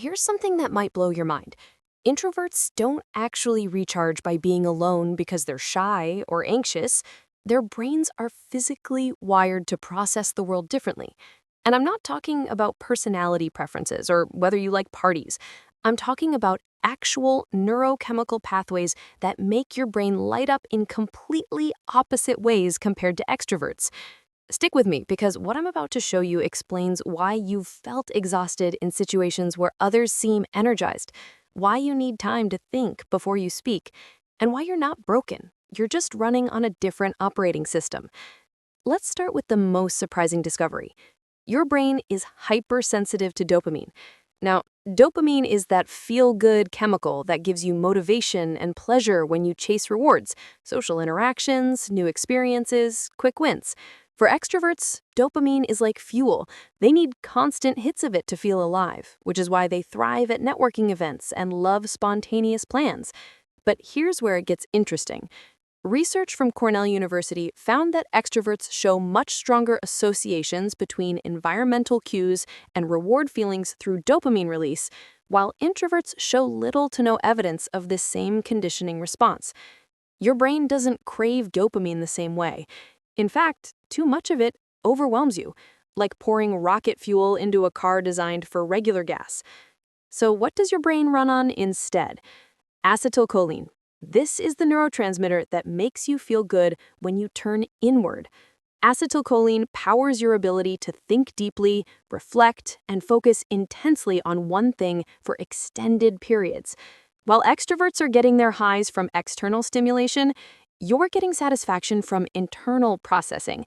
Here's something that might blow your mind. Introverts don't actually recharge by being alone because they're shy or anxious. Their brains are physically wired to process the world differently. And I'm not talking about personality preferences or whether you like parties. I'm talking about actual neurochemical pathways that make your brain light up in completely opposite ways compared to extroverts. Stick with me because what I'm about to show you explains why you've felt exhausted in situations where others seem energized, why you need time to think before you speak, and why you're not broken. You're just running on a different operating system. Let's start with the most surprising discovery. Your brain is hypersensitive to dopamine. Now, dopamine is that feel-good chemical that gives you motivation and pleasure when you chase rewards, social interactions, new experiences, quick wins. For extroverts, dopamine is like fuel. They need constant hits of it to feel alive, which is why they thrive at networking events and love spontaneous plans. But here's where it gets interesting. Research from Cornell University found that extroverts show much stronger associations between environmental cues and reward feelings through dopamine release, while introverts show little to no evidence of this same conditioning response. Your brain doesn't crave dopamine the same way. In fact, too much of it overwhelms you, like pouring rocket fuel into a car designed for regular gas. So what does your brain run on instead? Acetylcholine. This is the neurotransmitter that makes you feel good when you turn inward. Acetylcholine powers your ability to think deeply, reflect, and focus intensely on one thing for extended periods. While extroverts are getting their highs from external stimulation, you're getting satisfaction from internal processing.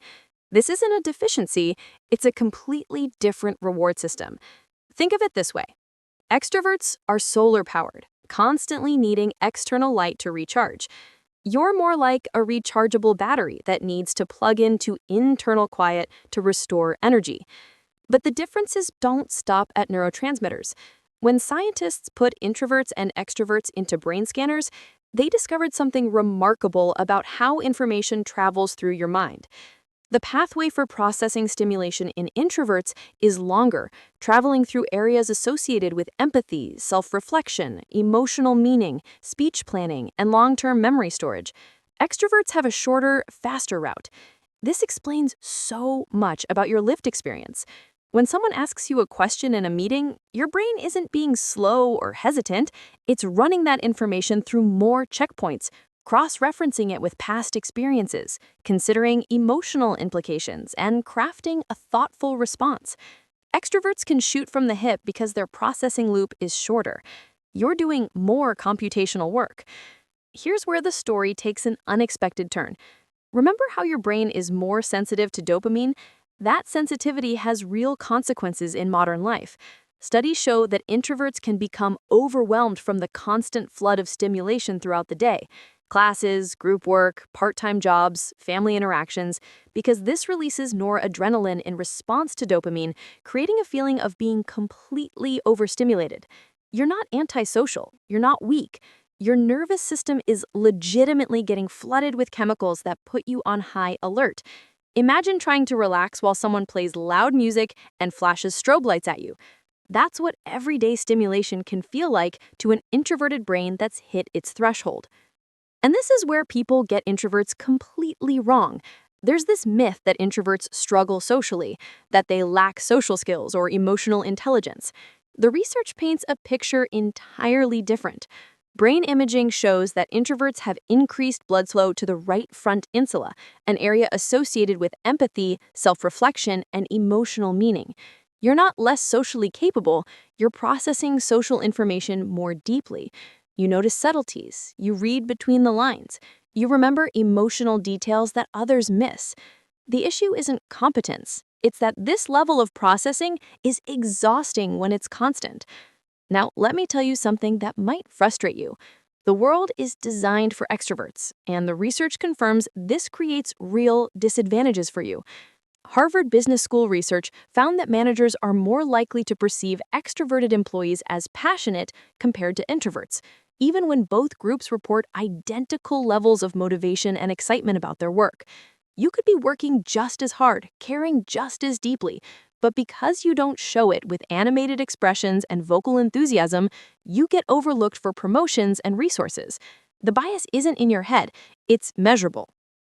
This isn't a deficiency, it's a completely different reward system. Think of it this way. Extroverts are solar-powered, constantly needing external light to recharge. You're more like a rechargeable battery that needs to plug into internal quiet to restore energy. But the differences don't stop at neurotransmitters. When scientists put introverts and extroverts into brain scanners, they discovered something remarkable about how information travels through your mind. The pathway for processing stimulation in introverts is longer, traveling through areas associated with empathy, self-reflection, emotional meaning, speech planning, and long-term memory storage. Extroverts have a shorter, faster route. This explains so much about your lived experience. When someone asks you a question in a meeting, your brain isn't being slow or hesitant. It's running that information through more checkpoints, cross-referencing it with past experiences, considering emotional implications, and crafting a thoughtful response. Extroverts can shoot from the hip because their processing loop is shorter. You're doing more computational work. Here's where the story takes an unexpected turn. Remember how your brain is more sensitive to dopamine? That sensitivity has real consequences in modern life. Studies show that introverts can become overwhelmed from the constant flood of stimulation throughout the day. Classes, group work, part-time jobs, family interactions, because this releases noradrenaline in response to dopamine, creating a feeling of being completely overstimulated. You're not antisocial, you're not weak. Your nervous system is legitimately getting flooded with chemicals that put you on high alert. Imagine trying to relax while someone plays loud music and flashes strobe lights at you. That's what everyday stimulation can feel like to an introverted brain that's hit its threshold. And this is where people get introverts completely wrong. There's this myth that introverts struggle socially, that they lack social skills or emotional intelligence. The research paints a picture entirely different. Brain imaging shows that introverts have increased blood flow to the right front insula, an area associated with empathy, self-reflection, and emotional meaning. You're not less socially capable, you're processing social information more deeply. You notice subtleties, you read between the lines, you remember emotional details that others miss. The issue isn't competence, it's that this level of processing is exhausting when it's constant. Now, let me tell you something that might frustrate you. The world is designed for extroverts, and the research confirms this creates real disadvantages for you. Harvard Business School research found that managers are more likely to perceive extroverted employees as passionate compared to introverts, even when both groups report identical levels of motivation and excitement about their work. You could be working just as hard, caring just as deeply, But because you don't show it with animated expressions and vocal enthusiasm, you get overlooked for promotions and resources. The bias isn't in your head, it's measurable.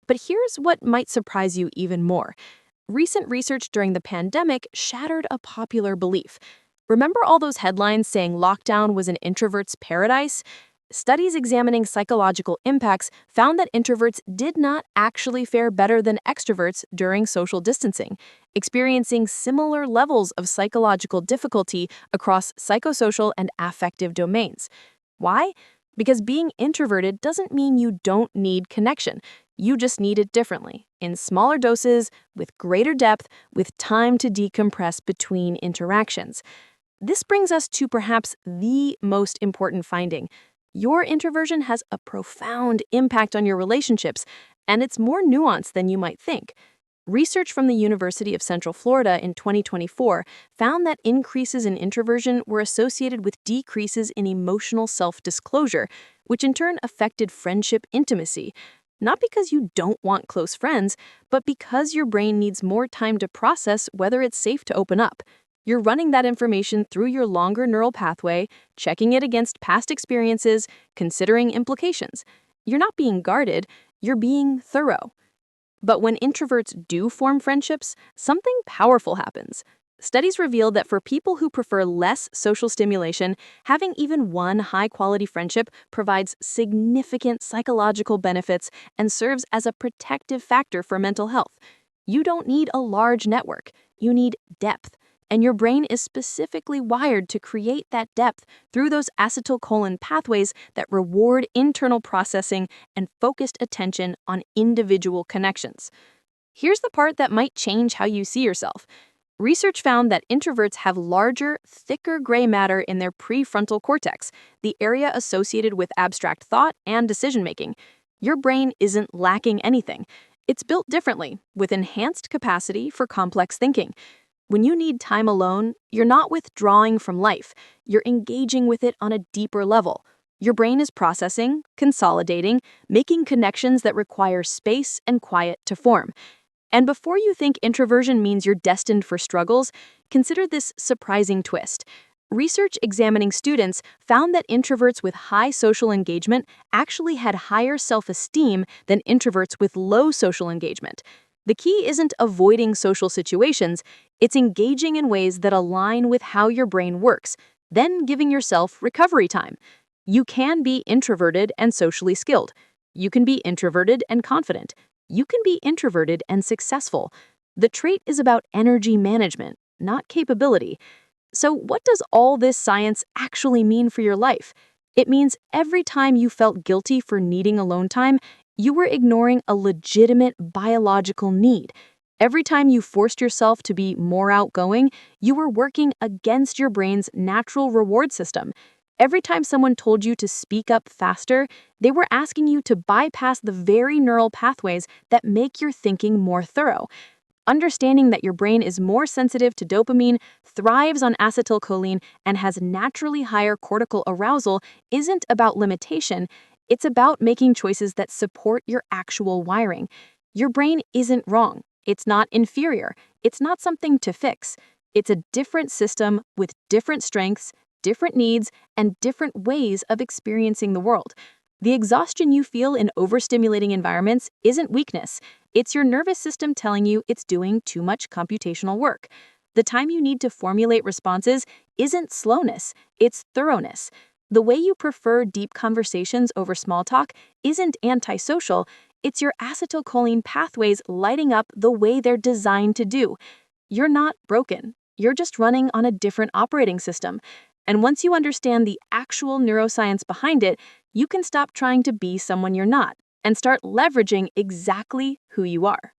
But here's what might surprise you even more. Recent research during the pandemic shattered a popular belief. Remember all those headlines saying lockdown was an introvert's paradise? Studies examining psychological impacts found that introverts did not actually fare better than extroverts during social distancing, experiencing similar levels of psychological difficulty across psychosocial and affective domains. Why? Because being introverted doesn't mean you don't need connection. You just need it differently, in smaller doses, with greater depth, with time to decompress between interactions. This brings us to perhaps the most important finding. Your introversion has a profound impact on your relationships, and it's more nuanced than you might think. Research from the University of Central Florida in 2024 found that increases in introversion were associated with decreases in emotional self-disclosure, which in turn affected friendship intimacy. Not because you don't want close friends, but because your brain needs more time to process whether it's safe to open up. You're running that information through your longer neural pathway, checking it against past experiences, considering implications. You're not being guarded, you're being thorough. But when introverts do form friendships, something powerful happens. Studies reveal that for people who prefer less social stimulation, having even one high-quality friendship provides significant psychological benefits and serves as a protective factor for mental health. You don't need a large network, you need depth. And your brain is specifically wired to create that depth through those acetylcholine pathways that reward internal processing and focused attention on individual connections. Here's the part that might change how you see yourself. Research found that introverts have larger, thicker gray matter in their prefrontal cortex, the area associated with abstract thought and decision-making. Your brain isn't lacking anything. It's built differently, with enhanced capacity for complex thinking. When you need time alone, you're not withdrawing from life. You're engaging with it on a deeper level. Your brain is processing, consolidating, making connections that require space and quiet to form. And before you think introversion means you're destined for struggles, consider this surprising twist. Research examining students found that introverts with high social engagement actually had higher self-esteem than introverts with low social engagement. The key isn't avoiding social situations, it's engaging in ways that align with how your brain works, then giving yourself recovery time. You can be introverted and socially skilled. You can be introverted and confident. You can be introverted and successful. The trait is about energy management, not capability. So what does all this science actually mean for your life? It means every time you felt guilty for needing alone time, you were ignoring a legitimate biological need. Every time you forced yourself to be more outgoing, you were working against your brain's natural reward system. Every time someone told you to speak up faster, they were asking you to bypass the very neural pathways that make your thinking more thorough. Understanding that your brain is more sensitive to dopamine, thrives on acetylcholine, and has naturally higher cortical arousal isn't about limitation, it's about making choices that support your actual wiring. Your brain isn't wrong. It's not inferior. It's not something to fix. It's a different system with different strengths, different needs, and different ways of experiencing the world. The exhaustion you feel in overstimulating environments isn't weakness. It's your nervous system telling you it's doing too much computational work. The time you need to formulate responses isn't slowness, it's thoroughness. The way you prefer deep conversations over small talk isn't antisocial, it's your acetylcholine pathways lighting up the way they're designed to do. You're not broken. You're just running on a different operating system. And once you understand the actual neuroscience behind it, you can stop trying to be someone you're not and start leveraging exactly who you are.